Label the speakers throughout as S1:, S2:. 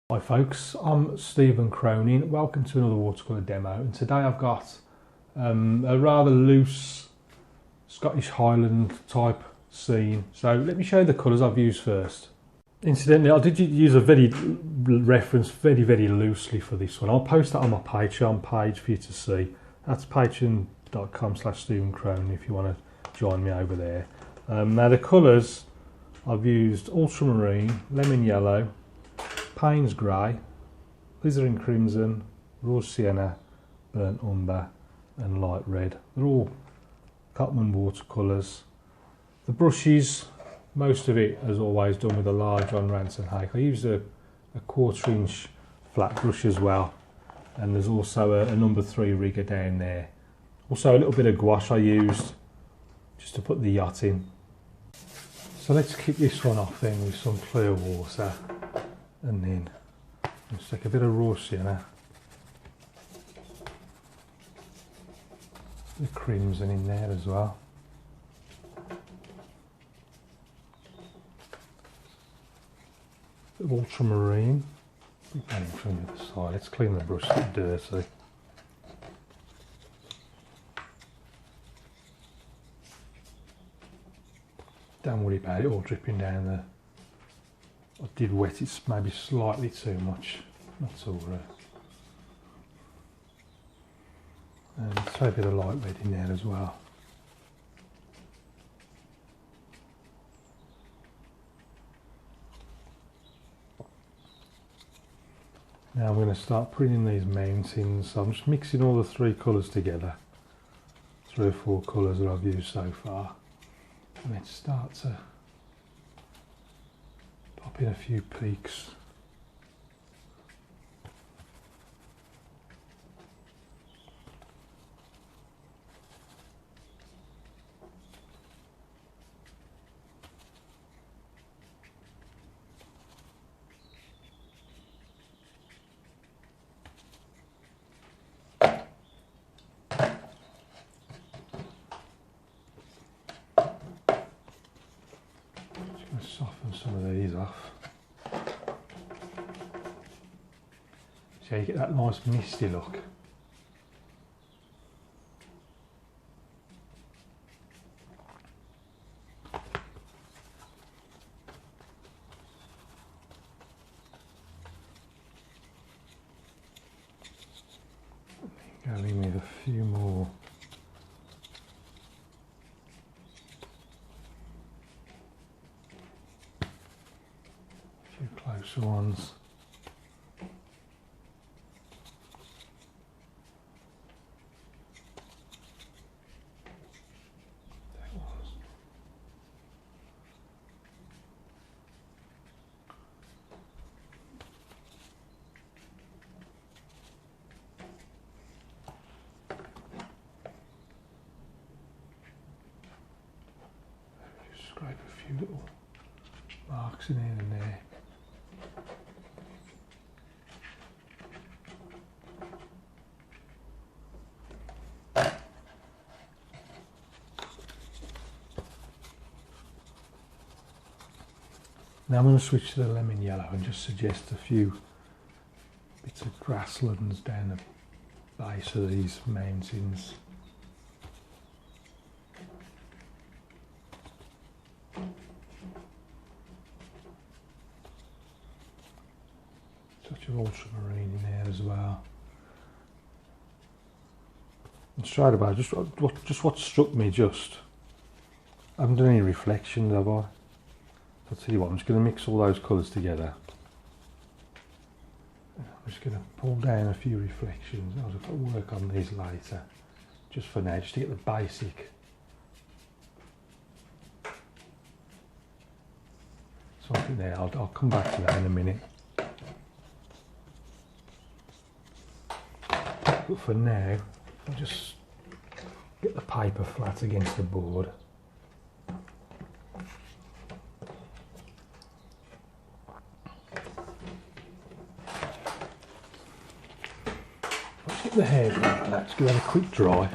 S1: Hi folks, I'm Stephen Cronin. Welcome to another watercolour demo, and today I've got a rather loose Scottish Highland type scene. So let me show you the colours I've used first. Incidentally, I did use a reference very loosely for this one. I'll post that on my Patreon page for you to see. That's patreon.com/Stephen Cronin if you want to join me over there. Now the colours I've used: ultramarine, lemon yellow, Payne's grey, alizarin crimson, raw sienna, burnt umber and light red. They're all Cotman watercolours. The brushes, most of it as always done with a large on Ransom Hake. I used a 1/4 inch flat brush as well, and there's also a number 3 rigger down there. Also a little bit of gouache I used just to put the yacht in. So let's kick this one off then with some clear water. And then let's take a bit of raw sienna, the crimson in there as well. Bit of ultramarine. Put that in from the other side. Let's clean the brush, it's dirty. Don't worry about it all dripping down there. I did wet it maybe slightly too much, not to worry. And throw a bit of light red in there as well. Now I'm going to start putting in these mountains. So I'm just mixing all the 3 colours together. 3 or 4 colours that I've used so far. And let's start to pop in a few peaks. Soften some of these off. So you get that nice misty look. Go in with a few more. Closer ones. Just scrape a few little marks in here and there. Now I'm going to switch to the lemon yellow and just suggest a few bits of grasslands down the base of these mountains. Touch of ultramarine in there as well. And straight away, just what struck me, I haven't done any reflections, have I? I'll tell you what, I'm just going to mix all those colours together. I'm just going to pull down a few reflections. I'll work on these later, just for now, just to get the basic. Something there, I'll come back to that in a minute. But for now, I'll just get the paper flat against the board. Get the hair like that, just give it a quick dry.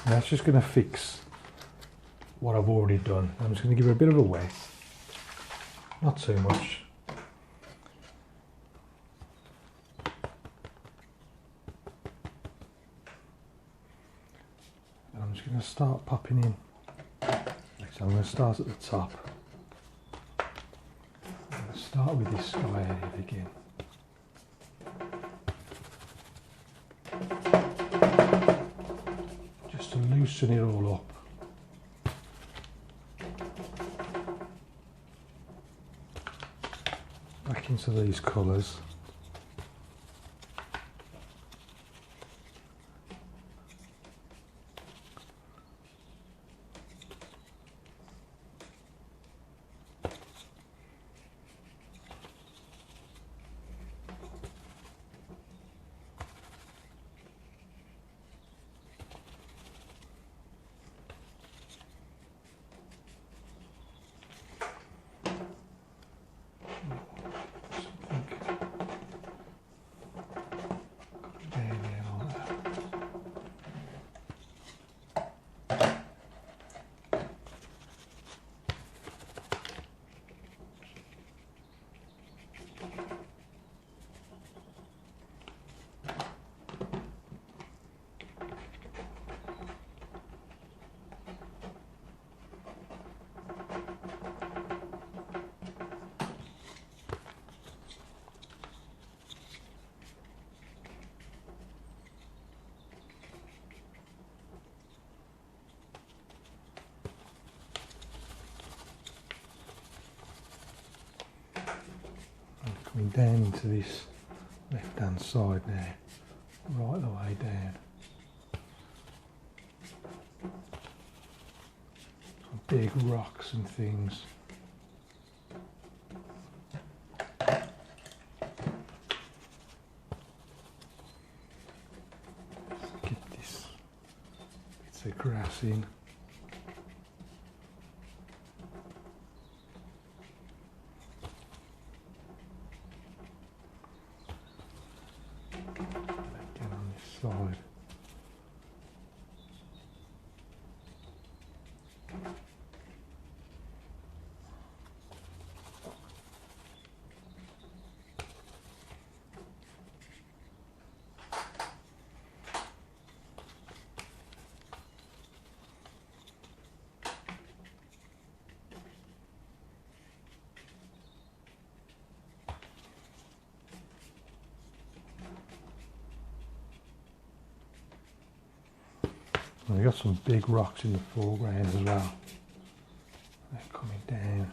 S1: Now it's just going to fix what I've already done. I'm just going to give it a bit of a wet, not too much. And I'm just going to start popping in. So I'm going to start at the top. I'm going to start with this sky area again. Just to loosen it all up. Back into these colours. Coming down into this left hand side now, right the way down. Some big rocks and things. Get this bits of grass in. Side. And we've got some big rocks in the foreground as well. They're coming down.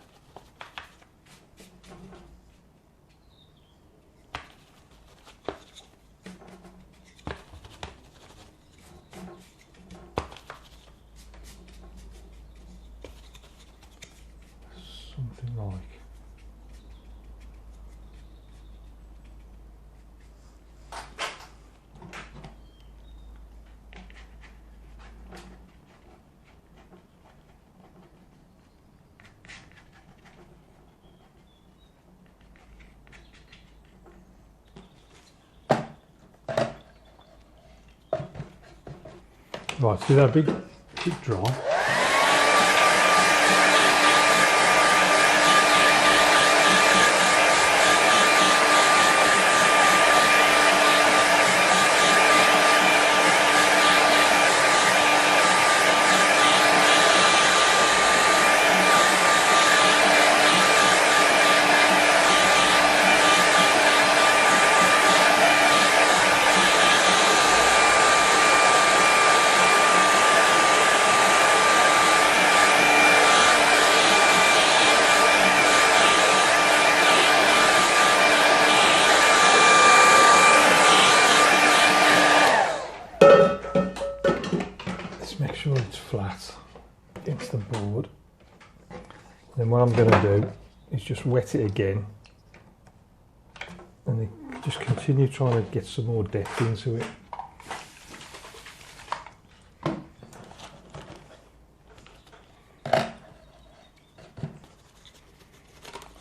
S1: Something like. Right, see that big dry? Make sure it's flat against the board. Then what I'm going to do is just wet it again and then just continue trying to get some more depth into it.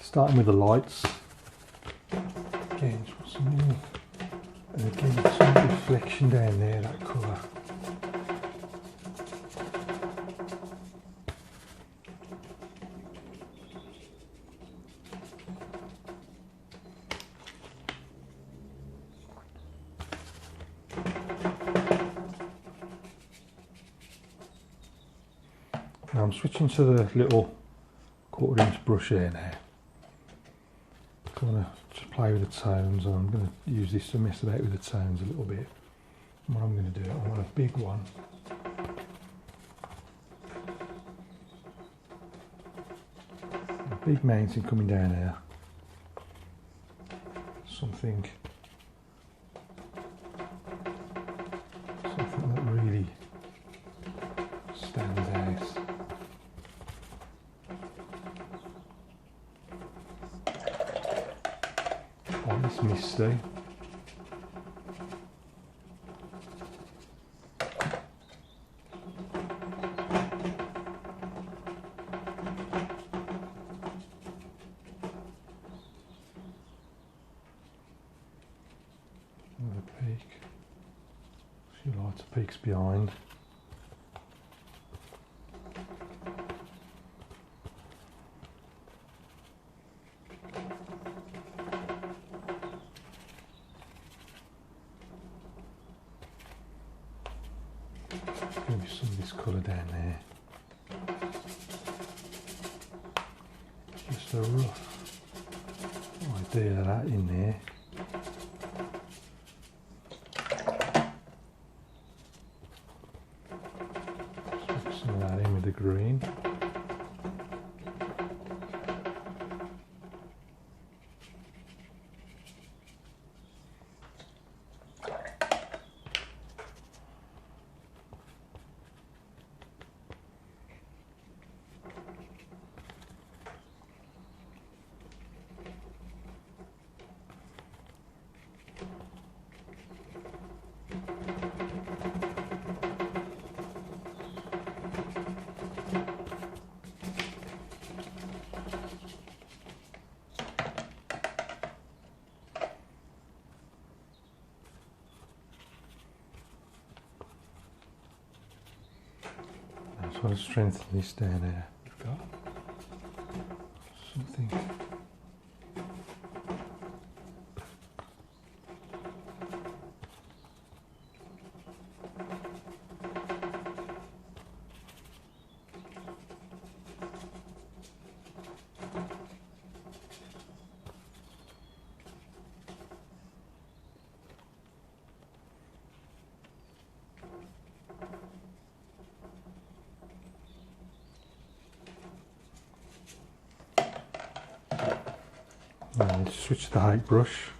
S1: Starting with the lights. Again, some more, and again some reflection down there, that colour. Now I'm switching to the little 1/4 inch brush here now. I'm going to just play with the tones, and I'm going to use this to mess about with the tones a little bit. And what I'm going to do, I want a big one. A big mountain coming down here. Something that really stands out. Oh, this misty. Another peak. A few lighter peaks behind. Maybe some of this colour down there. Just a rough idea of that in there. Just mix some of that in with the green. Try to strengthen this down here. We've got something. And switch to the height brush.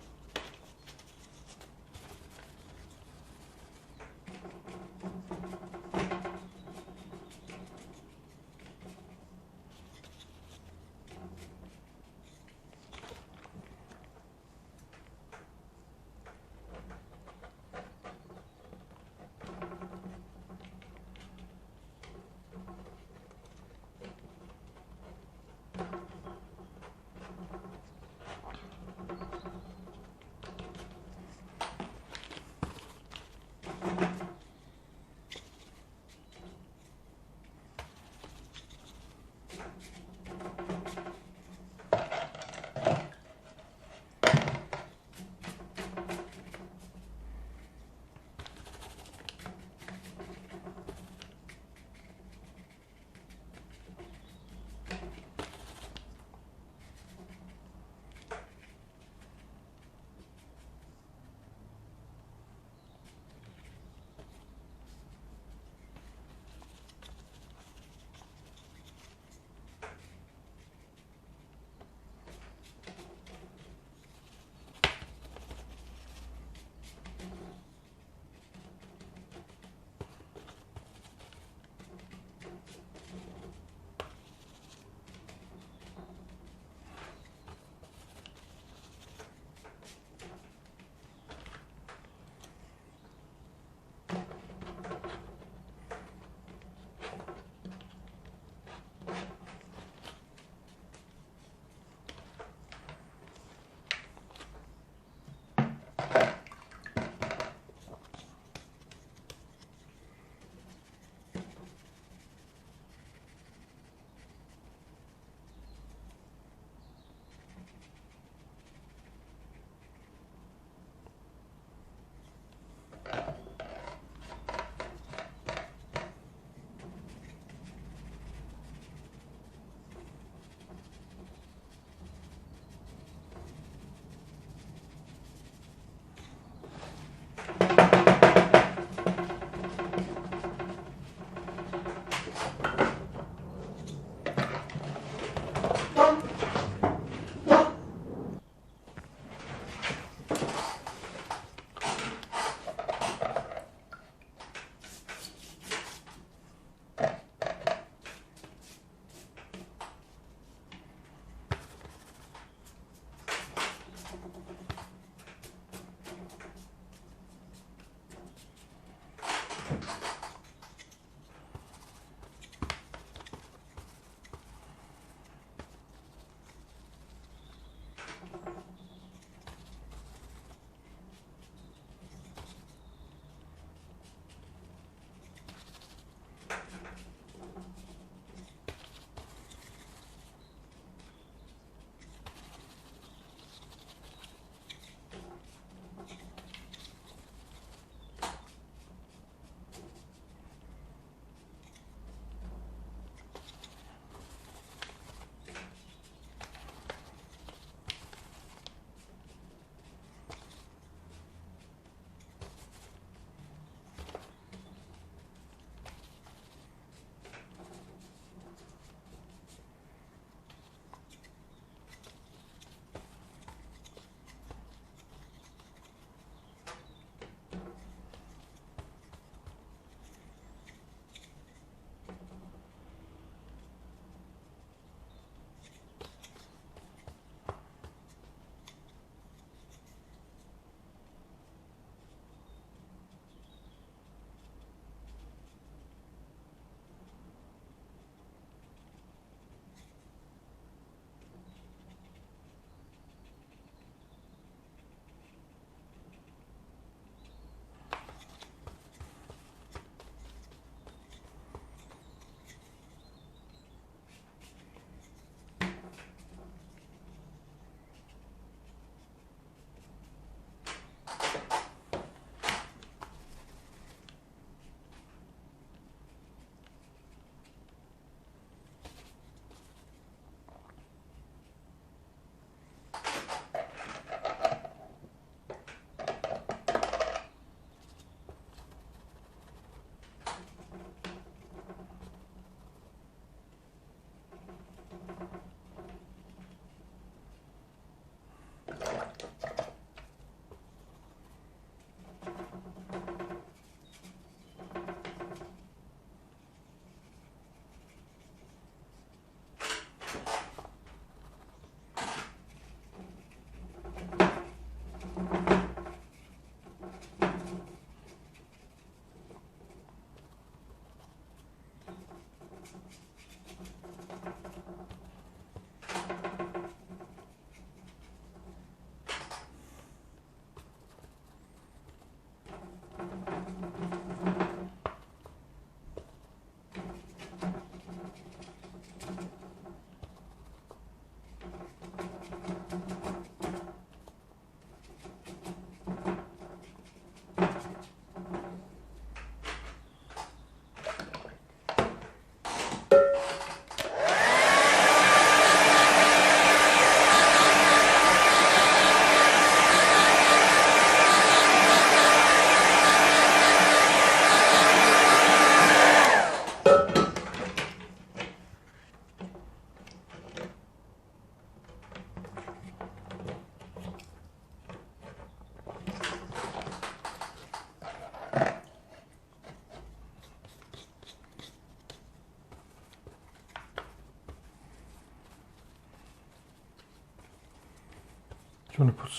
S1: Just want to put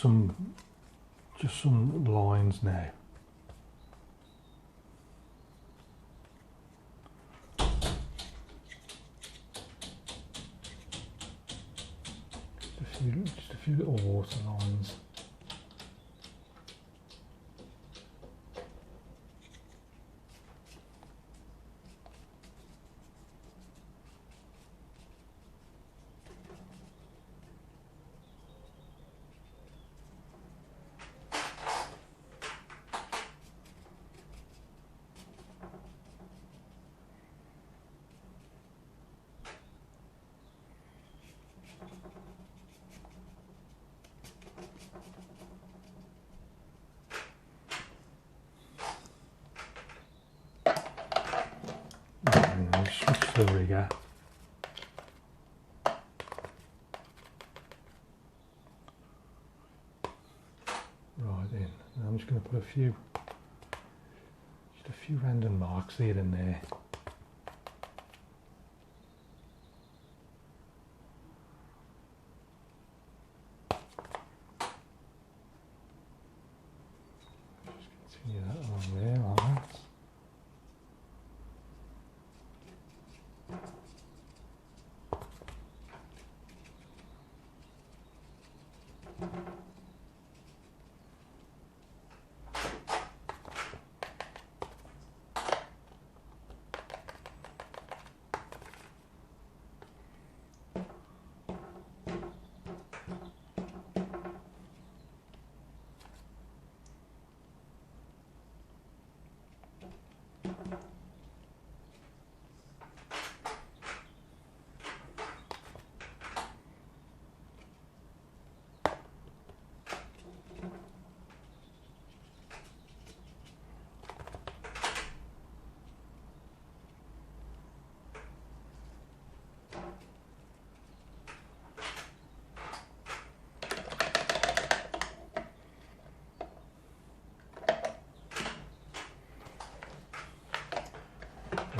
S1: just some lines now. Just a few little water lines. Switch to the rigger. Right in. Now I'm just going to put a few random marks here and there. Just continue that along there like that.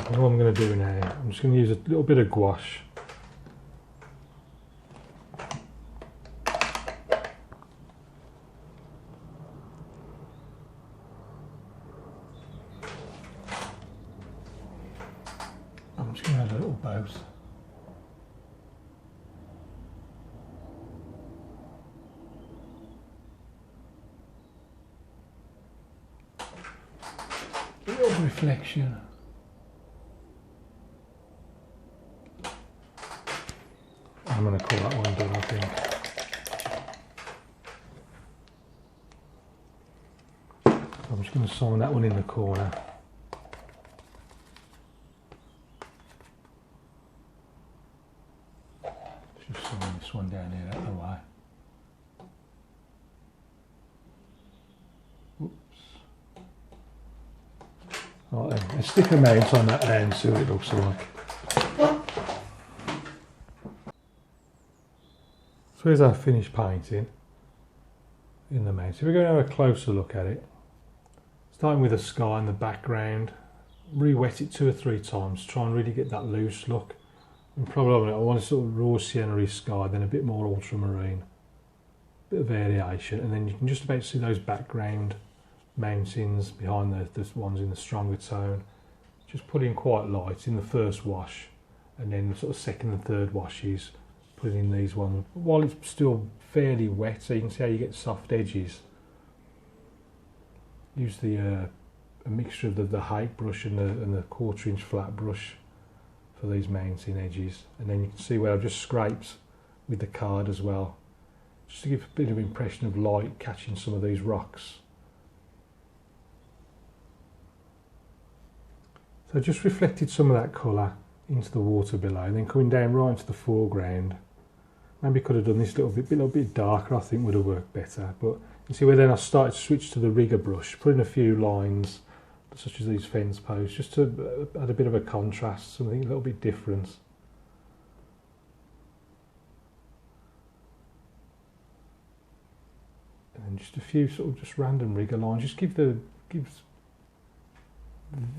S1: And what I'm going to do now, I'm just going to use a little bit of gouache. I'm just going to add a little boat. A little reflection. I'm going to call that one done, I think. I'm just going to sign that one in the corner. Just sign this one down here out of the way. Oops. Right then, let's stick a mount on that there and see what it looks like. So here's our finished painting in the mount. So we're going to have a closer look at it. Starting with the sky in the background, re-wet it 2 or 3 times, try and really get that loose look. And probably I want a sort of raw sienna-y sky, then a bit more ultramarine, bit of variation, and then you can just about see those background mountains behind the ones in the stronger tone. Just put in quite light in the first wash, and then the sort of second and third washes, put in these ones while it's still fairly wet, so you can see how you get soft edges. Use a mixture of the height brush and the 1/4 inch flat brush for these mountain edges, and then you can see where I've just scraped with the card as well, just to give a bit of impression of light catching some of these rocks. So I just reflected some of that colour into the water below, and then coming down right into the foreground. Maybe could have done this a little bit darker, I think would have worked better. But you see where then I started to switch to the rigger brush, put in a few lines, such as these fence posts, just to add a bit of a contrast, something a little bit different. And then just a few sort of just random rigger lines, just gives the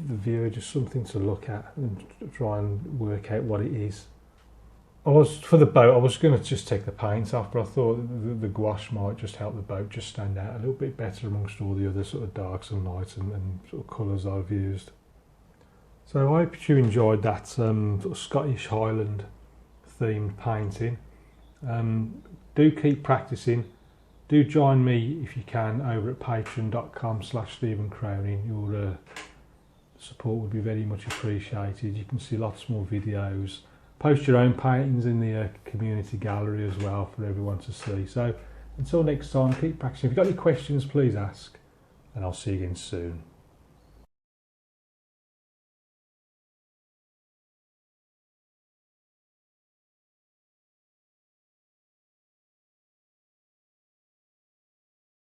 S1: viewer just something to look at and try and work out what it is. for the boat, I was going to just take the paint off, but I thought the gouache might just help the boat just stand out a little bit better amongst all the other sort of darks and lights and sort of colours I've used. So I hope you enjoyed that sort of Scottish Highland themed painting. Do keep practicing. Do join me if you can over at patreon.com/StephenCronin. Your support would be very much appreciated. You can see lots more videos. Post your own paintings in the community gallery as well for everyone to see. So until next time, keep practicing. If you've got any questions, please ask, and I'll see you again soon.